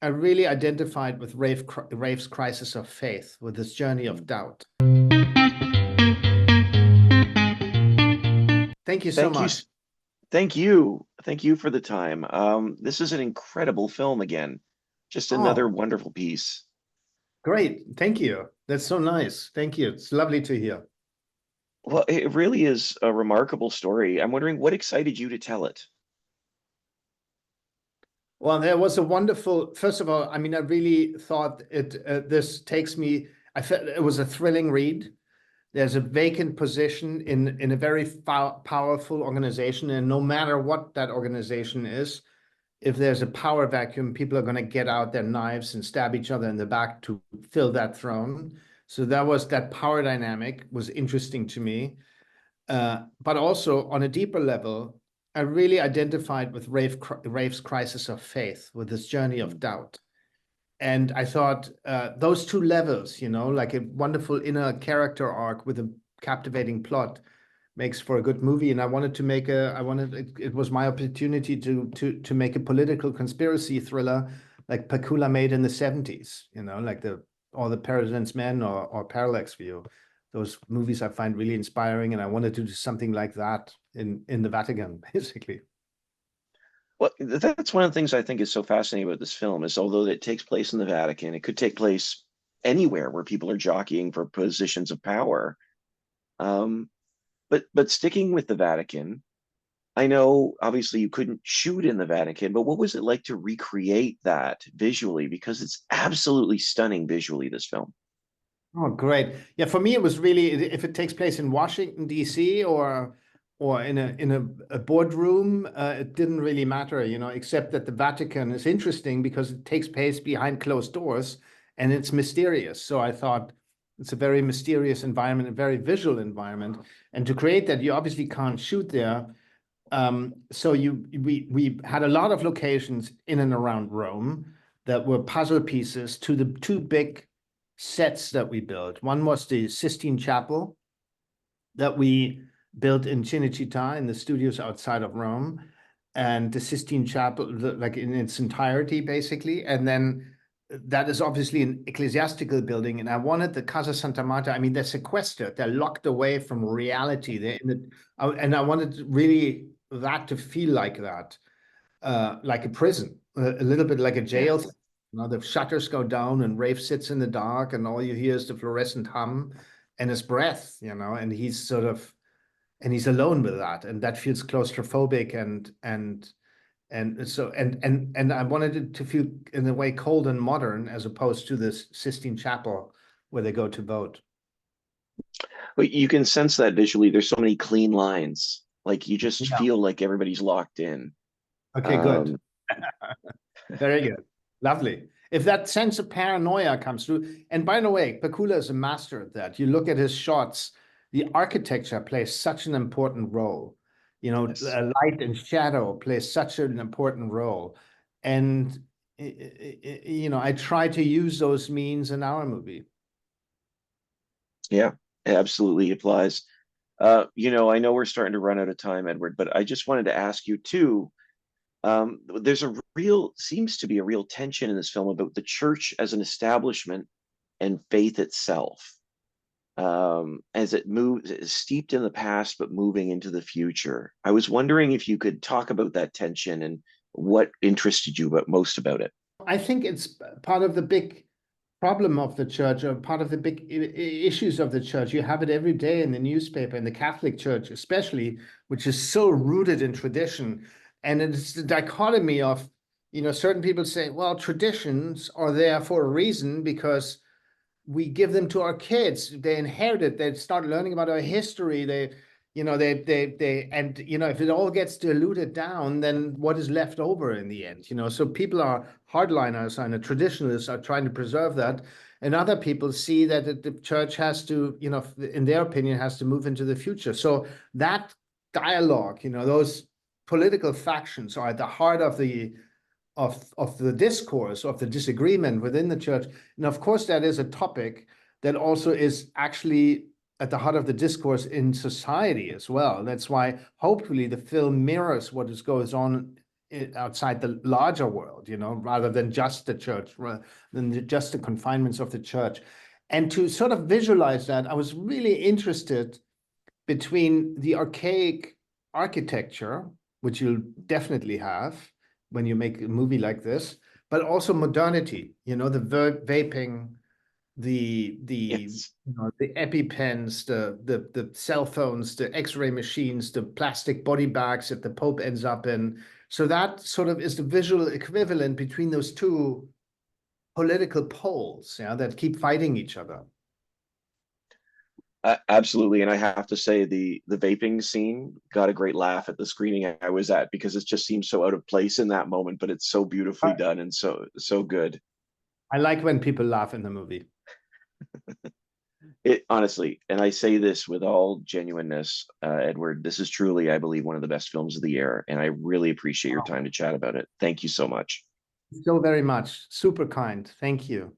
I really identified with Rafe's crisis of faith, with this journey of doubt. Thank you so Thank you. much. Thank you. Thank you for the time. This is an incredible film again. Just another Oh, wonderful piece. great. Thank you. That's so nice. Thank you. It's lovely to hear. Well, it really is a remarkable story. I'm wondering what excited you to tell it? Well, there was a wonderful, first of all, I mean, I really thought this takes me, I felt it was a thrilling read. There's a vacant position in a very powerful organization, and no matter what that organization is, if there's a power vacuum, people are going to get out their knives and stab each other in the back to fill that throne. So that power dynamic was interesting to me. But also on a deeper level, I really identified with Rafe's crisis of faith, with this journey of doubt. And I thought those two levels, like a wonderful inner character arc with a captivating plot, makes for a good movie. And I wanted to make it was my opportunity to make a political conspiracy thriller like Pakula made in the 70s, like the President's Men or Parallax View. Those movies I find really inspiring, and I wanted to do something like that in the Vatican, basically. Well, that's one of the things I think is so fascinating about this film is although it takes place in the Vatican, it could take place anywhere where people are jockeying for positions of power. Um, but sticking with the Vatican, I know obviously you couldn't shoot in the Vatican, but what was it like to recreate that visually? Because it's absolutely stunning visually, this film. Oh, great. Yeah, for me, it was really if it takes place in Washington, D.C. or in a boardroom, it didn't really matter, except that the Vatican is interesting because it takes place behind closed doors and it's mysterious. So I thought it's a very mysterious environment, a very visual environment. And to create that, you obviously can't shoot there. So we had a lot of locations in and around Rome that were puzzle pieces to the two big sets that we built. One was the Sistine Chapel that we built in Cinecittà in the studios outside of Rome, and the Sistine Chapel, like in its entirety, basically. And then that is obviously an ecclesiastical building. And I wanted the Casa Santa Marta. I mean, they're sequestered, they're locked away from reality. And I wanted really that to feel like that, like a prison, a little bit like a Yeah. jail. The shutters go down and Rafe sits in the dark and all you hear is the fluorescent hum and his breath, and he's alone with that. And that feels claustrophobic and I wanted it to feel in a way cold and modern as opposed to this Sistine Chapel where they go to vote. But you can sense that visually. There's so many clean lines. Like you just Yeah. feel like everybody's locked in. Okay, good. Um, Very good. Lovely. If that sense of paranoia comes through, and by the way, Pakula is a master at that. You look at his shots, the architecture plays such an important role. yes. Light and shadow plays such an important role. And, I try to use those means in our movie. Yeah, it absolutely applies. I know we're starting to run out of time, Edward, but I just wanted to ask you too. There's seems to be a real tension in this film about the church as an establishment and faith itself, as it moves, it's steeped in the past but moving into the future. I was wondering if you could talk about that tension and what interested you most about it. I think it's part of the big problem of the church, or part of the big issues of the church. You have it every day in the newspaper, in the Catholic Church, especially, which is so rooted in tradition. And it's the dichotomy of, certain people say, well, traditions are there for a reason because we give them to our kids. They inherit it. They start learning about our history. And if it all gets diluted down, then what is left over in the end? So people are hardliners and traditionalists are trying to preserve that, and other people see that the church has to, in their opinion, has to move into the future. So that dialogue, those political factions are at the heart of the discourse, of the disagreement within the church. And of course, that is a topic that also is actually at the heart of the discourse in society as well. That's why hopefully the film mirrors what goes on outside the larger world, you know, rather than just the church, rather than just the confinements of the church. And to sort of visualize that, I was really interested between the archaic architecture, which you'll definitely have when you make a movie like this, but also modernity, you know, the vaping, the Yes. you know, the EpiPens, the cell phones, the X-ray machines, the plastic body bags that the Pope ends up in. So that sort of is the visual equivalent between those two political poles, yeah, that keep fighting each other. Absolutely, and I have to say the vaping scene got a great laugh at the screening I was at because it just seems so out of place in that moment, but it's so beautifully done and so good. I like when people laugh in the movie. It honestly, and I say this with all genuineness, Edward, this is truly, I believe, one of the best films of the year, and I really appreciate your Wow. time to chat about it. Thank you so much. So very much. Super kind. Thank you.